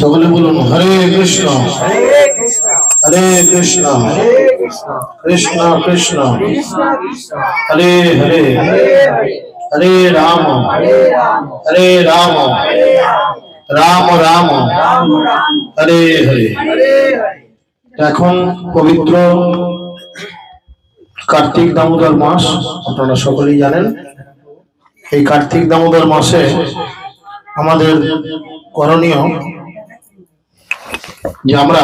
সকলে বলুন হরে কৃষ্ণ হরে কৃষ্ণ কৃষ্ণ কৃষ্ণ হরে হরে হরে রাম হরে রাম রাম রাম হরে হরে। এখন পবিত্র কার্তিক দামোদর মাস, আপনারা সকলেই জানেন। এই কার্তিক দামোদর মাসে আমাদের করণীয় যে আমরা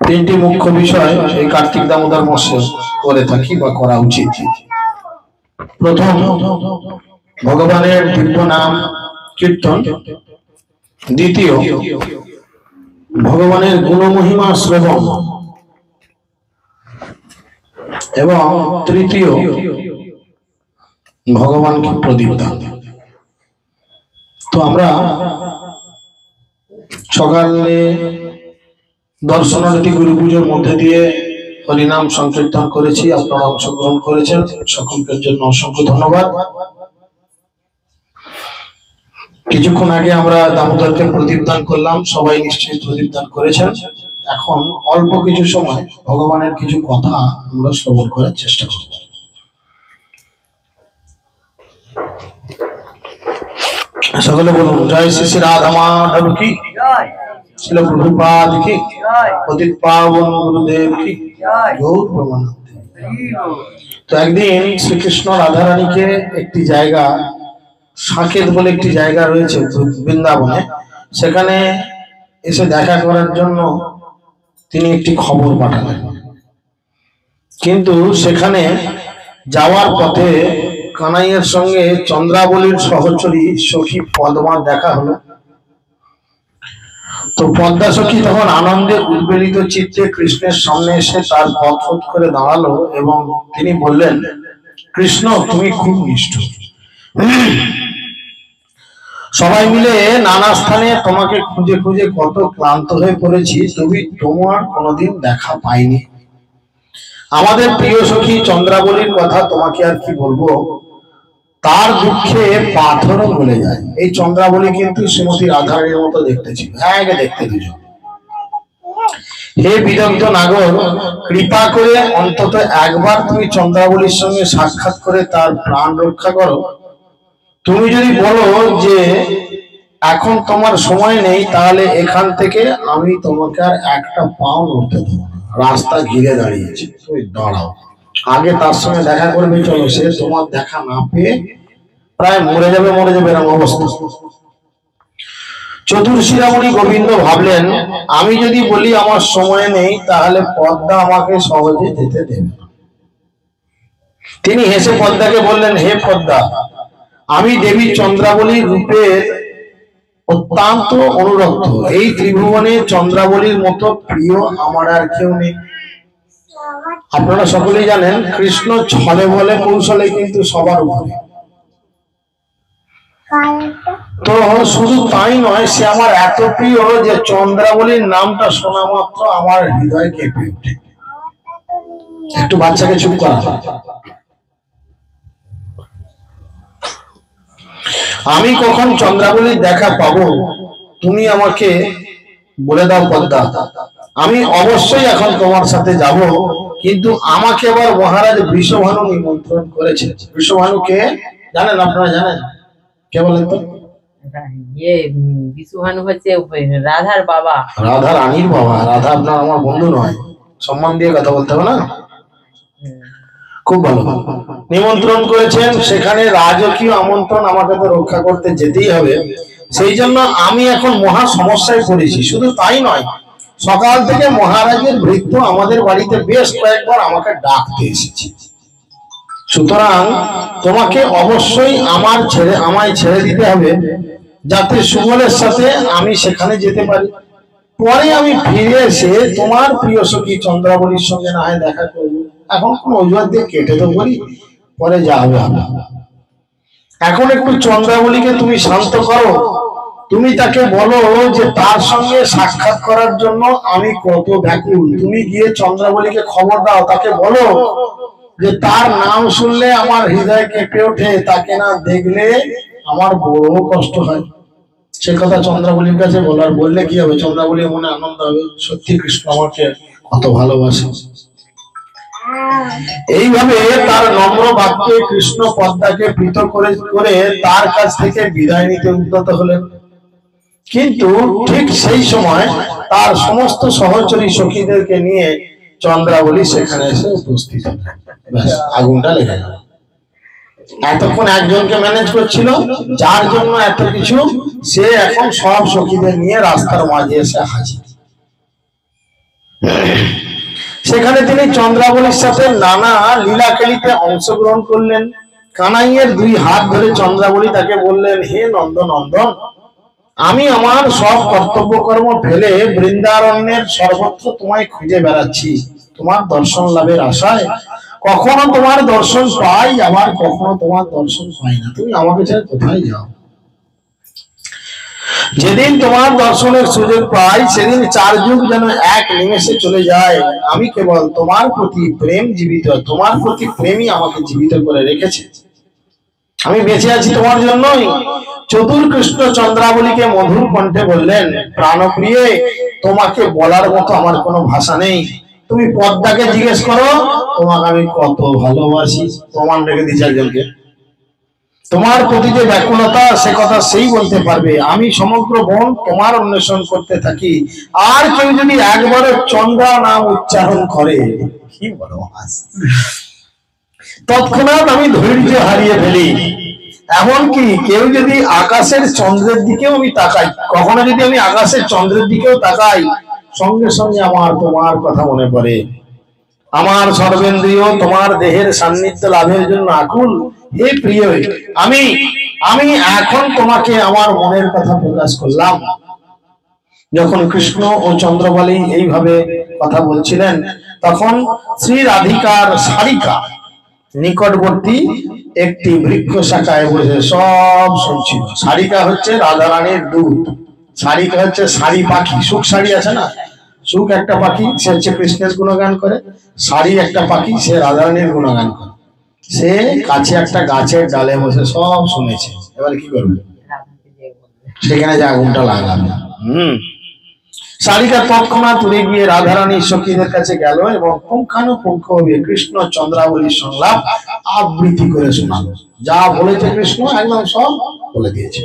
তিনটি মুখ্য বিষয় এই কার্তিক দামোদর মাসে করে থাকি বা করা উচিত। প্রথম, ভগবানের দিব্য নাম কীর্তন। দ্বিতীয়, ভগবানের গুণমহিমা শ্রবণ। এবং তৃতীয়, ভগবানকে প্রদীপ দান। তো আমরা সকালে দর্শনার্থী গুরু পুজোর মধ্যে দিয়ে হরিনাম সংকীর্তন করেছি, আপনারা অংশগ্রহণ করেছেন, সকলের জন্য অসংখ্য ধন্যবাদ। কিছুক্ষণ আগে আমরা দামোদরকে প্রদীপ দান করলাম, সবাই নিশ্চয়ই প্রদীপ দান করেছেন। এখন অল্প কিছু সময় ভগবানের কিছু কথা আমরা শ্রবণ করার চেষ্টা করব। সকলে বলুন জয় শ্রী শ্রী রাধা মাধব কি জয়, শ্রীল প্রভুপাদ কি জয়, পতিত পাবন গুরুদেব কি জয়, গৌর প্রেমানন্দে। তো একদিন শ্রীকৃষ্ণ রাধারানীকে একটি জায়গা, সাকেত বলে একটি জায়গা রয়েছে বৃন্দাবনে, সেখানে এসে দেখা করার জন্য তিনি একটি খবর পাঠালেন। কিন্তু সেখানে যাওয়ার পথে কানাইয়ের সঙ্গে চন্দ্রাবলীর সহচরী সখী পদ্মার দেখা হলো। তো পদ্মা সখী তখন আনন্দে উদ্বেলিত চিত্তে কৃষ্ণের সামনে এসে তার পথ করে দাঁড়ালো এবং তিনি বললেন, কৃষ্ণ তুমি খুব নিষ্ঠুর, সবাই মিলে নানা স্থানে তোমাকে খুঁজে খুঁজে কত ক্লান্ত হয়ে পড়েছি, তুমি তোমার কোনোদিন দেখা পাইনি। আমাদের প্রিয় সখী চন্দ্রাবলীর কথা তোমাকে আর কি বলবো, তার দুঃখে পাথরও গলে যায়। এই চন্দ্রাবলী কিন্তু শ্রীমতী রাধারানীর মতো দেখতে ছিল, দেখতে দুজন। হে বিদগ্ধ নাগর, কৃপা করে অন্তত একবার তুমি চন্দ্রাবলীর সঙ্গে সাক্ষাৎ করে তার প্রাণ রক্ষা করো। তুমি যদি বলো যে এখন তোমার সময় নেই, তাহলে এখান থেকে আমি তোমাকে আর একটা পাও নড়তে দেবো না। রাস্তা ঘিরে দাঁড়িয়েছে, তুমি দাঁড়াও, আগে তার সঙ্গে দেখা করবে, চলো। সে তোমার দেখা না পেয়ে প্রায় মরে যাবে এরকম অবস্থা। চতুর্শিরামণি গোবিন্দ ভাবলেন, আমি যদি বলি আমার সময় নেই, তাহলে পদ্মা আমাকে সহজে যেতে দেবে না। তিনি হেসে পদ্মাকে বললেন, হে পদ্মা, আমি দেবী চন্দ্রাবলীর রূপে অত্যন্ত অনুরক্ত। এই ত্রিভুবনে চন্দ্রাবলীর মতো প্রিয় আমার আর কেউ নেই। আপনারা সকলেই জানেন, কৃষ্ণ ছলে বলে কৌশলে কিন্তু সবার উপরে। তো শুধু তাই নয়, সে আমার এত প্রিয় যে চন্দ্রাবলীর নামটা শোনা মাত্র আমার হৃদয় কেঁপে ওঠে। একটু বাচ্চাকে চুপ করা। আমি কখন চন্দ্রাবলীর দেখা পাবো তুমি আমাকে বলে দাও পদ্মা। আমি অবশ্যই এখন তোমার সাথে যাব, কিন্তু আমাকে আবার মহারাজ বৃষভানু নিমন্ত্রণ করেছে। বৃষভানুকে জানেন, আপনারা জানেন? কে বলেন তো? বৃষভানু হচ্ছে রাধার বাবা, রাধা রানীর বাবা। রাধা আপনার আমার বন্ধু নয়, সম্মান দিয়ে কথা বলতে হবে না। খুব ভালো নিমন্ত্রণ করেছেন, সেখানে রাজকীয় আমন্ত্রণ, আমাকে তো রক্ষা করতে যেতেই হবে। সেই জন্য আমি এখন মহা সমস্যায় পড়েছি। শুধু তাই নয়, সকাল থেকে মহারাজের ভৃত্য আমাদের বাড়িতে বেশ কয়েকবার আমাকে ডাকতে এসেছে। সুতরাং তোমাকে অবশ্যই আমায় ছেড়ে দিতে হবে, যাতে সুবলের সাথে আমি সেখানে যেতে পারি। পরে আমি ফিরে এসে তোমার প্রিয় সখী চন্দ্রাবলীর সঙ্গে না হয় দেখা করবো। এখন কোন অজুহাত দিয়ে কেটে তো বলি, পরে যা হবে হবে। এখন একটু চন্দ্রাবলীকে তুমি শান্ত করো। তুমি তাকে বলো যে তার সঙ্গে সাক্ষাৎ করার জন্য আমি কত ব্যাকুল। তুমি গিয়ে চন্দ্রাবলীকে খবর দাও, তাকে বলো যে তার নাম শুনলে আমার হৃদয় কেঁপে ওঠে, তাকে না দেখলে আমার বড় কষ্ট হয়। সে কথা চন্দ্রাবলীর কাছে বললে কি হবে? চন্দ্রাবলীর মনে আনন্দ হবে, সত্যি কৃষ্ণ আমাকে কত ভালোবাসে। এইভাবে তার নম্র বাক্যে কৃষ্ণ পদ্মাকে পৃথক করে তার কাছ থেকে বিদায় নিতে উদ্যত হলেন। কিন্তু ঠিক সেই সময় তার সমস্ত সহচরী সখীদেরকে নিয়ে চন্দ্রাবলী সেখানে এসে উপস্থিত হলেন। ব্যাস, আগুনটা লেগে গেল। এতক্ষণ একজনকে ম্যানেজ করছিল, যার জন্য এত কিছু, সে এখন সব সখীদের নিয়ে রাস্তার মাঝে এসে হাজির। সেখানে তিনি চন্দ্রাবলীর সাথে নানা লীলাখেলিতে অংশগ্রহণ করলেন। কানাইয়ের দুই হাত ধরে চন্দ্রাবলী তাকে বললেন, হে নন্দনন্দন, আমি আমার সব কর্তব্য কর্ম ফেলে বৃন্দারণ্যের সর্বত্র তোমায় খুঁজে বেড়াচ্ছি তোমার দর্শন লাভের আশায়। কখনো তোমার দর্শন পাই, আবার কখনো তোমার দর্শন পাই না। তুমি আমাকে ছেড়ে কোথায় যাও? যেদিন তোমার দর্শনের সুযোগ পাই, সেদিন 4 যুগ যেন এক নিমেষে চলে যায়। আমি কেবল তোমার প্রতি প্রেম জীবিত, তোমার প্রতি প্রেমই আমাকে জীবিত করে রেখেছে। আমি বেঁচে আছি তোমার জন্যই। চতুর কৃষ্ণ চন্দ্রাবলীকে মধুর কণ্ঠে বললেন, প্রাণপ্রিয়ে, তোমাকে বলার মতো আমার কোনো ভাষা নেই। তুমি পদ্মাকে জিজ্ঞেস করো তোমাকে আমি কত ভালোবাসি। প্রমাণ রেখে দিচ্ছি একজনকে। তোমার প্রতি যে ব্যাকুলতা, সে কথা সেই বলতে পারবে। আমি সমগ্র বন তোমার অন্বেষণ করতে থাকি, আর কেউ যদি একবারও চন্দ্রা নাম উচ্চারণ করে, কি বলো, তৎক্ষণাৎ আমি ধৈর্য হারিয়ে ফেলি। এমনকি কেউ যদি আকাশের চন্দ্রের দিকেও আমি তাকাই, কখনো যদি আমি আকাশের চন্দ্রের দিকেও তাকাই, সঙ্গে সঙ্গে আমার তোমার কথা মনে পড়ে। আমার সর্বেন্দ্রিয় তোমার দেহের সান্নিধ্য লাভের জন্য আকুল। হে প্রিয়, আমি এখন তোমাকে আমার মনের কথা প্রকাশ করলাম। যখন কৃষ্ণ ও চন্দ্রাবলী এইভাবে কথা বলছিলেন, তখন শ্রী রাধিকার সারিকা নিকটবর্তী একটি বৃক্ষ শাখায় বসে সব শুনছিল। সারিকা হচ্ছে রাধারানীর দূত। সারিকা হচ্ছে শাড়ি পাখি। সুখ শাড়ি আছে না, সুখ একটা পাখি, সে হচ্ছে কৃষ্ণের গুণগান করে। শাড়ি একটা পাখি, সে রাধারানীর গুণগান করে। সে কাছে একটা গাছের ডালে বসে সব শুনেছে। এবার কি করবে? সেখানে যে আগুনটা লাগাবে। সারিকা তৎক্ষণাৎ উড়ে গিয়ে রাধারানীর সখীদের কাছে গেল এবং পুঙ্খানুপুঙ্খভাবে কৃষ্ণ চন্দ্রাবলীর সংলাপ আবৃত্তি করে শোনালো। যা বলেছে কৃষ্ণ একদম সব বলে দিয়েছে।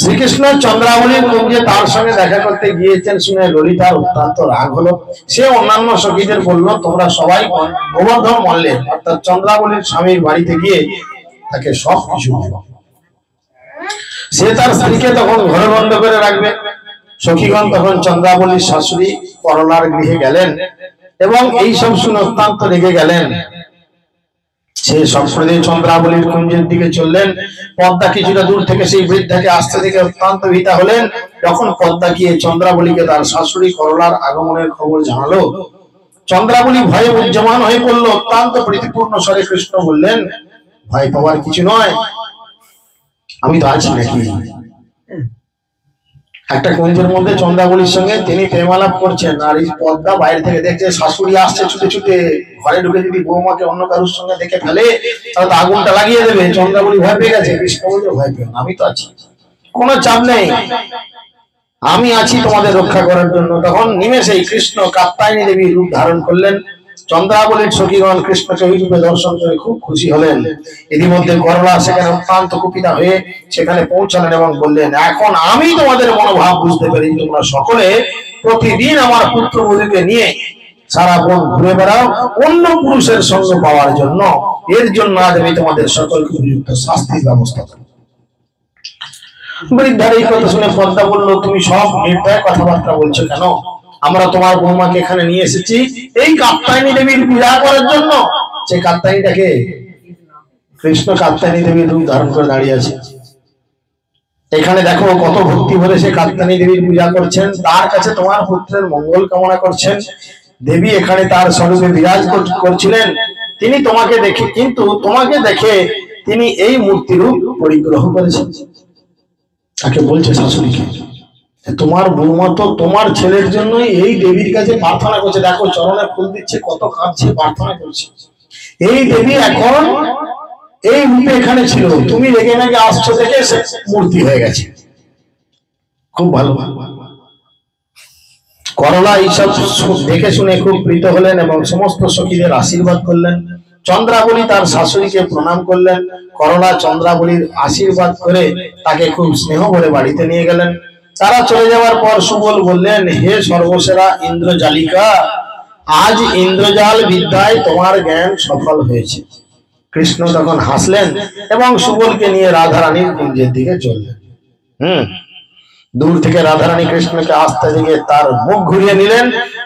শ্রীকৃষ্ণ চন্দ্রাবলীর কুঞ্জে তার সঙ্গে দেখা করতে গিয়েছেন শুনে ললিতার অত্যন্ত রাগ হলো। সে অন্যান্য সখীদের বলল, তোমরা সবাই গোবর্ধন মল্লের অর্থাৎ চন্দ্রাবলীর স্বামীর বাড়িতে গিয়ে তাকে সব কিছু বলো। সে তার স্ত্রীকে তখন ঘরে বন্ধ করে রাখবে। সখীগণ তখন চন্দ্রাবলীর শাশুড়ি করলার গৃহে গেলেন এবং এই সব শুনে অত্যন্ত রেগে গেলেন। সে সপ্রদে চন্দ্রাবলীর কুঞ্জের দিকে চললেন। পদ্মা কিছুটা দূর থেকে সেই বৃদ্ধাকে আসতে থেকে অত্যন্ত ভীতা হলেন। যখন পদ্মা গিয়ে চন্দ্রাবলীকে তার শাশুড়ি করলার আগমনের খবর জানালো, চন্দ্রাবলী ভয়ে উজ্জমান হয়ে পড়ল। অত্যন্ত প্রীতিপূর্ণ স্বরে কৃষ্ণ বললেন, ভয় পাওয়ার কিছু নয়, আমি তো আছি নাকি। একটা কুঞ্জের মধ্যে চন্দ্রাবলীর সঙ্গে তিনি প্রেমালাপ করছেন, আর এই পদ্মা বাইরে থেকে দেখছে শাশুড়ি আসছে ছুটে ছুটে। ঘরে ঢুকে যদি বৌমাকে অন্য কারোর সঙ্গে দেখে ফেলে, তাহলে আগুনটা লাগিয়ে দেবে। চন্দ্রাবলী ভয় পেয়ে গেছে। কৃষ্ণ বলছে, ভয় পেও না, আমি তো আছি, কোনো চাপ নেই, আমি আছি তোমাদের রক্ষা করার জন্য। তখন নিমেষেই কৃষ্ণ কাত্যায়নী দেবীর রূপ ধারণ করলেন। চন্দ্রাবলীর সখীগণ কৃষ্ণকে ওই রূপে দর্শন করে খুব খুশি হলেন। ইতিমধ্যে করলা সেখানে অত্যন্ত কুপিতা হয়ে সেখানে পৌঁছালেন এবং বললেন, এখন আমি তোমাদের মনোভাব বুঝতে পেরেছি। তোমরা সকলে প্রতিদিন আমার পুত্রবধূকে নিয়ে সারা বন ঘুরে বেড়াও অন্য পুরুষের সঙ্গ পাওয়ার জন্য। এর জন্য আজ আমি তোমাদের সকলকে উপযুক্ত শাস্তির ব্যবস্থা করব। বৃদ্ধার এই কথা শুনে পদ্মা বলল, তুমি সব নির্দয় কথাবার্তা বলছো কেন? আমরা তোমার বৌমাকে এখানে নিয়ে এসেছি এই কাত্যায়নী দেবীর পূজা করার জন্য। সে কাত্যায়নীটাকে কৃষ্ণ কাত্যায়নী দেবীর রূপ ধারণ করে দাঁড়িয়ে আছে। এখানে দেখো কত ভক্তি ভরে সে কাত্যায়নী দেবীর পূজা করছেন, তার কাছে তোমার পুত্রের মঙ্গল কামনা করছেন। দেবী এখানে তার স্বরূপে বিরাজ করছিলেন। তিনি তোমাকে দেখে, কিন্তু তোমাকে দেখে তিনি এই মূর্তি রূপ পরিগ্রহ করেছেন। তাকে বলছে শাশুড়িকে, তোমার বৌমা তো তোমার ছেলের জন্যই এই দেবীর কাছে প্রার্থনা করছে। দেখো চরণে ফুল দিচ্ছে, কত কাঁদছে, প্রার্থনা করছে। এই দেবী এখন এই রূপে এখানে ছিল, তুমি রেগে মেগে আসছো দেখে সে মূর্তি হয়ে গেছে। খুব ভালো। করলা এইসব দেখে শুনে খুব প্রীত হলেন এবং সমস্ত সখীদের আশীর্বাদ করলেন। চন্দ্রাবলী তার শাশুড়িকে প্রণাম করলেন। করলা চন্দ্রাবলীর আশীর্বাদ করে তাকে খুব স্নেহ করে বাড়িতে নিয়ে গেলেন। তারা চলে যাওয়ার পর সুবল বললেন, হে সর্বসেরা ইন্দ্রজালিকা, আজ ইন্দ্রজাল বিদ্যায় তোমার জ্ঞান সফল হয়েছে। কৃষ্ণ তখন হাসলেন এবং সুবলকে নিয়ে রাধারানীর কুঞ্জের দিকে চললেন। দূর থেকে রাধারানী কৃষ্ণকে আসতে দেখে তার মুখ ঘুরিয়ে নিলেন।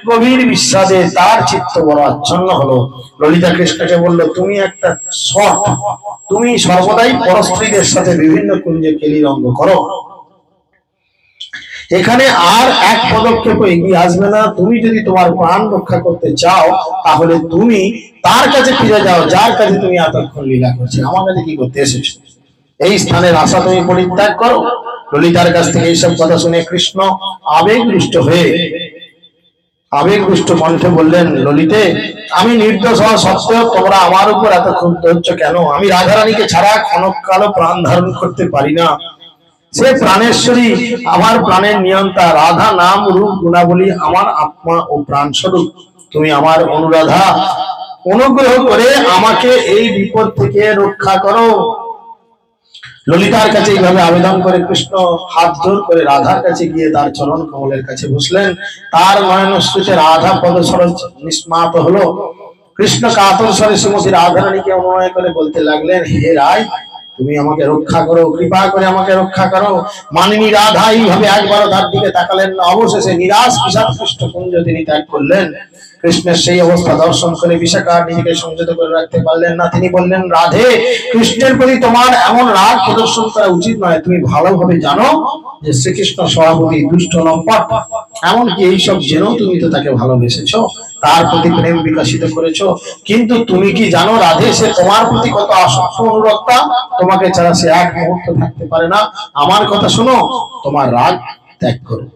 গভীর বিষাদে তার চিত্ত বড় আচ্ছন্ন হলো। ললিতা কৃষ্ণকে বলল, তুমি একটা শট, তুমি সর্বদাই পরস্ত্রীদের সাথে বিভিন্ন কুঞ্জে কেলিরঙ্গ করো, এখানে আর এক পদক্ষেপ এগিয়ে আসবে না। তুমি যদি তোমার প্রাণ রক্ষা করতে চাও তাহলে তুমি তার কাছে ফিরে যাও যার কাছে তুমি এতক্ষণ লীলা করছো, আমার কাছে কি করতে এসেছো। এই স্থানের আশা তুমি পরিত্যাগ করো। ললিতার কাছ থেকে এইসব কথা শুনে কৃষ্ণ আবেগরুষ্ট কণ্ঠে বললেন, ললিতে, আমি নির্দোষ হওয়া সত্ত্বেও তোমরা আমার উপর এত ক্ষুব্ধ হচ্ছ কেন? আমি রাধারানীকে ছাড়া ক্ষণকালও প্রাণ ধারণ করতে পারি না। সে প্রাণেশ্বরী, আমার প্রাণের নিয়ন্তা। রাধা নাম রূপ গুণাবলী আমার আত্মা ও প্রাণ স্বরূপ। তুমি আমার অনুরাধা, অনুগ্রহ করে আমাকে এই বিপদ থেকে রক্ষা করো। ললিতার কাছে এইভাবে আবেদন করে কৃষ্ণ হাত জোর করে রাধার কাছে গিয়ে তার চরণ কমলের কাছে বসলেন। তার নয়নশ্রুতে রাধা পদসরজ নিষ্মাত হলো। কৃষ্ণ কাতর স্বরে শ্রীমতী রাধারানীকে অনুনয় করে বলতে লাগলেন, হে রায়, তুমি আমাকে রক্ষা করো, কৃপা করে আমাকে রক্ষা করো। মানিনী রাধা এইভাবে একবারও তার দিকে তাকালেন না। অবশেষে নিরাশ বিষাদপুষ্ট কুঞ্জ তিনি ত্যাগ করলেন। কৃষ্ণের সেই অবস্থা দর্শন করে বিশাখা নিজেকে সংযত করে রাখতে পারলেন না। তিনি বললেন, রাধে, কৃষ্ণের প্রতি তোমার এমন রাগ প্রদর্শন করা উচিত নয়। তুমি ভালোভাবে জানো যে শ্রীকৃষ্ণ সভাপতি দুষ্ট লম্পট, এমনকি এইসব জেনেও তুমি তো তাকে ভালোবেসেছো, তার প্রতি প্রেম বিকশিত করেছো। কিন্তু তুমি কি জানো রাধে, সে তোমার প্রতি কত আসক্ত অনুরক্তা? তোমাকে ছাড়া সে এক মুহূর্ত থাকতে পারে না। আমার কথা শোনো, তোমার রাগ ত্যাগ করো।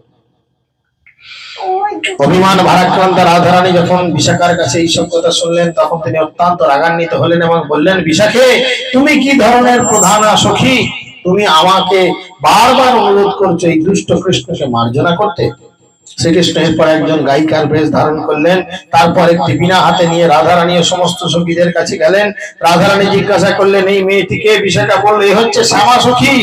অভিমান ভারাক্রান্ত রাধারানী যখন বিশাখার কাছে এইসব কথা শুনলেন তখন তিনি অত্যন্ত রাগান্বিত হলেন এবং বললেন, বিশাখে, তুমি কি ধরনের প্রধানা সখী? তুমি আমাকে বারবার অনুরোধ করছো এই দুষ্ট কৃষ্ণকে মার্জনা করতে। শ্রীকৃষ্ণ এরপর একজন গায়িকার বেশ ধারণ করলেন। তারপর একটি বীণা হাতে নিয়ে রাধারানী ও সমস্ত সখীদের কাছে গেলেন। রাধারানী জিজ্ঞাসা করলেন, এই মেয়েটিকে? বিশাখা বলল, এ হচ্ছে শ্যামা সখী,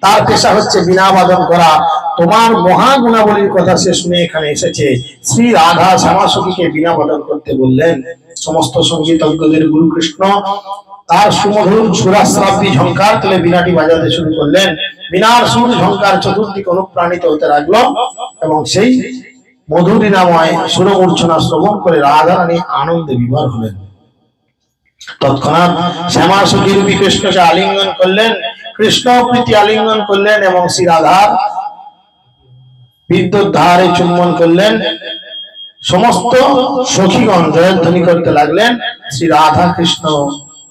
তার পেশা হচ্ছে বীণা বাদন করা। তোমার মহাগুণাবলীর কথা সে শুনে এখানে এসেছে। শ্রী রাধা শ্যামা সখীকে বীণা বাদন করতে বললেন। সমস্ত সঙ্গীতজ্ঞদের গুরু কৃষ্ণ তার সুমধুর সুরাশ্রাব্দী ঝঙ্কার তুলে বীণাটি বাজাতে শুরু করলেন। বীণার সুর ঝঙ্কার চতুর্দিকে অনুপ্রাণিত হতে লাগলো এবং সেই মধুরীনাময় সুরমূর্ছনা শ্রবণ করে রাধারানী আনন্দে বিভোর হলেন। তৎক্ষণাৎ শ্যামা সখী রূপী কৃষ্ণকে আলিঙ্গন করলেন। কৃষ্ণ প্রীতি আলিঙ্গন করলেন এবং শ্রী রাধার বিদ্যুৎ ধারে চুম্বন করলেন। সমস্ত সখীগণ জয়ধ্বনি করতে লাগলেন।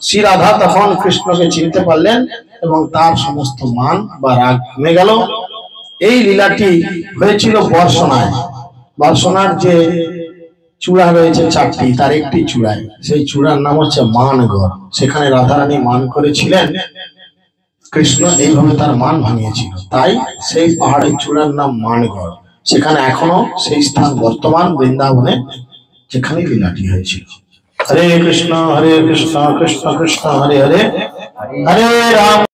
শ্রী রাধা তখন কৃষ্ণকে চিনতে পারলেন এবং তার সমস্ত মান বা রাগ কমে গেল। এই লীলাটি হয়েছিল বর্ষণায়। বর্ষণার যে চূড়া রয়েছে চারটি, তার একটি চূড়ায়, সেই চূড়ার নাম হচ্ছে মানগড়। সেখানে রাধারানী মান করেছিলেন। কৃষ্ণ এইভাবে তার মান ভাঙিয়েছিল, তাই সেই পাহাড়ের চূড়ার নাম মানগড়। সেখানে এখনো সেই স্থান বর্তমান বৃন্দাবনে, যেখানে লীলাটি হয়েছিল। হরে কৃষ্ণ কৃষ্ণ কৃষ্ণ হরে হরে, হরে রাম।